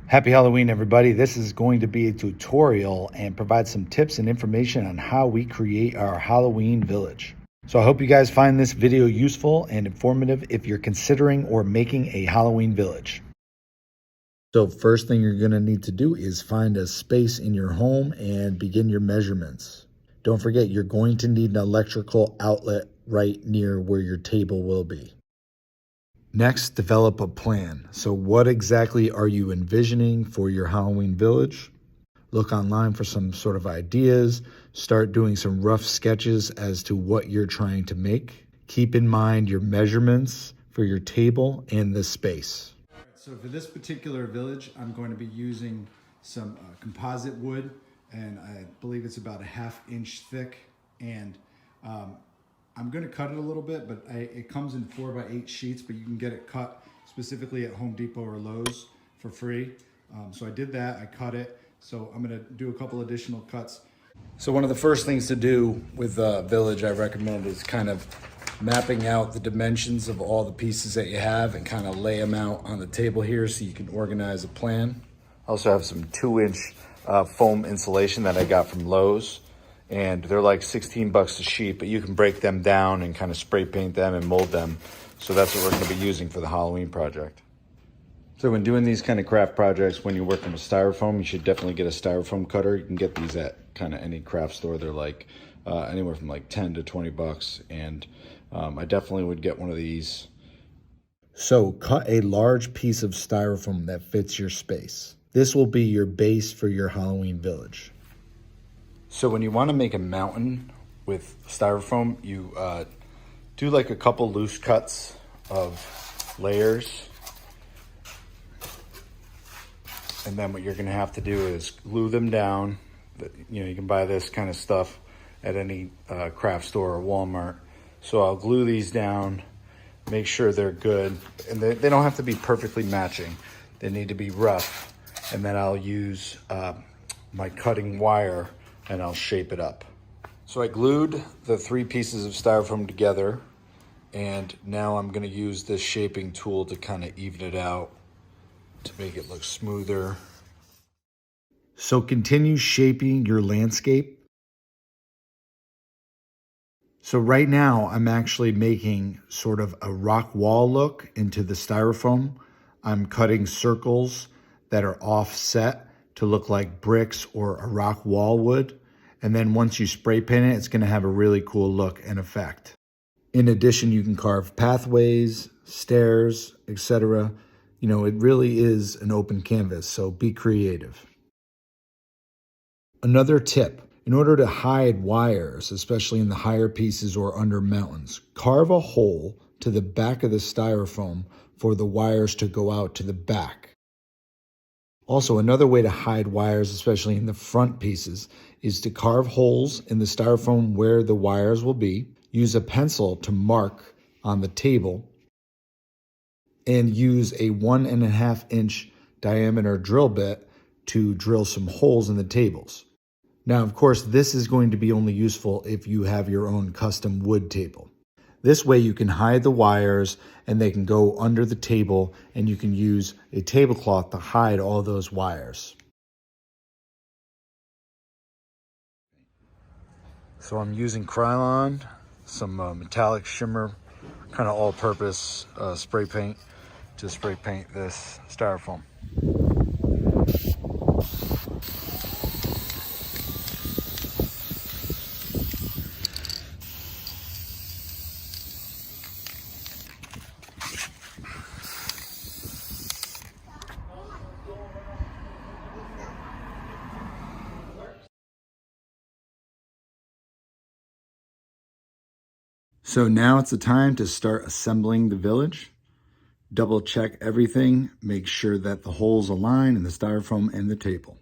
Happy Halloween, everybody. This is going to be a tutorial and provide some tips and information on how we create our Halloween village. So I hope you guys find this video useful and informative if you're considering or making a Halloween village. So first thing you're going to need to do is find a space in your home and begin your measurements. Don't forget, you're going to need an electrical outlet right near where your table will be. Next, develop a plan. So what exactly are you envisioning for your Halloween village? Look online for some sort of ideas. Start doing some rough sketches as to what you're trying to make. Keep in mind your measurements for your table and the space. So for this particular village, I'm going to be using some composite wood, and I believe it's about a 1/2 inch thick. And I'm going to cut it a little bit, but it comes in 4x8 sheets, but you can get it cut specifically at Home Depot or Lowe's for free. So I did that, I cut it. So I'm going to do a couple additional cuts. So one of the first things to do with a village I recommend is kind of mapping out the dimensions of all the pieces that you have and kind of lay them out on the table here so you can organize a plan. I also have some 2-inch foam insulation that I got from Lowe's. And they're like 16 bucks a sheet, but you can break them down and kind of spray paint them and mold them. So that's what we're going to be using for the Halloween project. So when doing these kind of craft projects, when you're working with styrofoam, you should definitely get a styrofoam cutter. You can get these at kind of any craft store. They're like anywhere from like 10 to 20 bucks. And I definitely would get one of these. So cut a large piece of styrofoam that fits your space. This will be your base for your Halloween village. So when you want to make a mountain with styrofoam, you do like a couple loose cuts of layers. And then what you're going to have to do is glue them down. You know, you can buy this kind of stuff at any craft store or Walmart. So I'll glue these down, make sure they're good. And they don't have to be perfectly matching. They need to be rough. And then I'll use my cutting wire and I'll shape it up. So I glued the 3 pieces of styrofoam together, and now I'm gonna use this shaping tool to kind of even it out to make it look smoother. So continue shaping your landscape. So right now I'm actually making sort of a rock wall look into the styrofoam. I'm cutting circles that are offset to look like bricks or a rock wall would. And then once you spray paint it, it's gonna have a really cool look and effect. In addition, you can carve pathways, stairs, etc. You know, it really is an open canvas, so be creative. Another tip, in order to hide wires, especially in the higher pieces or under mountains, carve a hole to the back of the styrofoam for the wires to go out to the back. Also, another way to hide wires, especially in the front pieces, is to carve holes in the styrofoam where the wires will be, use a pencil to mark on the table, and use a 1.5 inch diameter drill bit to drill some holes in the tables. Now, of course, this is going to be only useful if you have your own custom wood table. This way you can hide the wires and they can go under the table, and you can use a tablecloth to hide all those wires. So I'm using Krylon, some metallic shimmer, kind of all-purpose spray paint to spray paint this styrofoam. So now it's the time to start assembling the village. Double check everything, make sure that the holes align in the styrofoam and the table.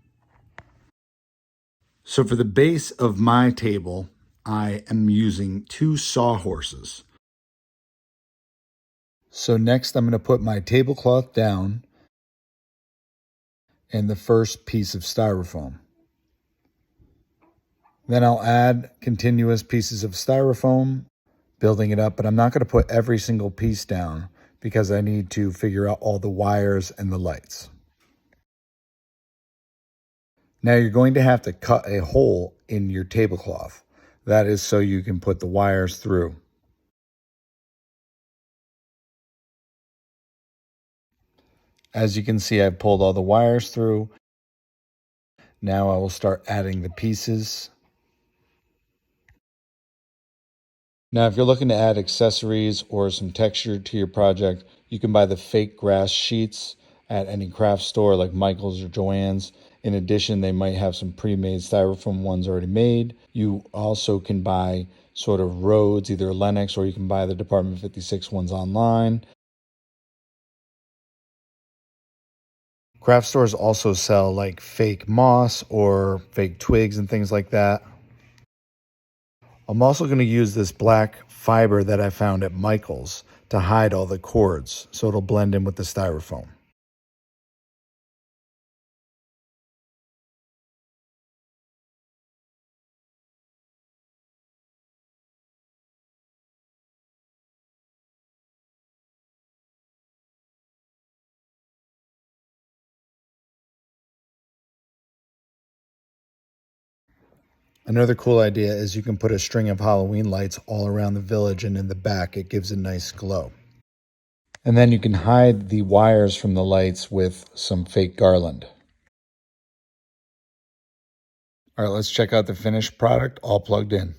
So for the base of my table, I am using 2 sawhorses. So next I'm going to put my tablecloth down and the first piece of styrofoam. Then I'll add continuous pieces of styrofoam, building it up, but I'm not going to put every single piece down because I need to figure out all the wires and the lights. Now you're going to have to cut a hole in your tablecloth. That is so you can put the wires through. As you can see, I've pulled all the wires through. Now I will start adding the pieces. Now, if you're looking to add accessories or some texture to your project, you can buy the fake grass sheets at any craft store like Michael's or Joann's. In addition, they might have some pre-made styrofoam ones already made. You also can buy sort of roads, either Lennox or you can buy the Department 56 ones online. Craft stores also sell like fake moss or fake twigs and things like that. I'm also going to use this black fiber that I found at Michael's to hide all the cords so it'll blend in with the styrofoam. Another cool idea is you can put a string of Halloween lights all around the village and in the back it gives a nice glow. And then you can hide the wires from the lights with some fake garland. All right, let's check out the finished product all plugged in.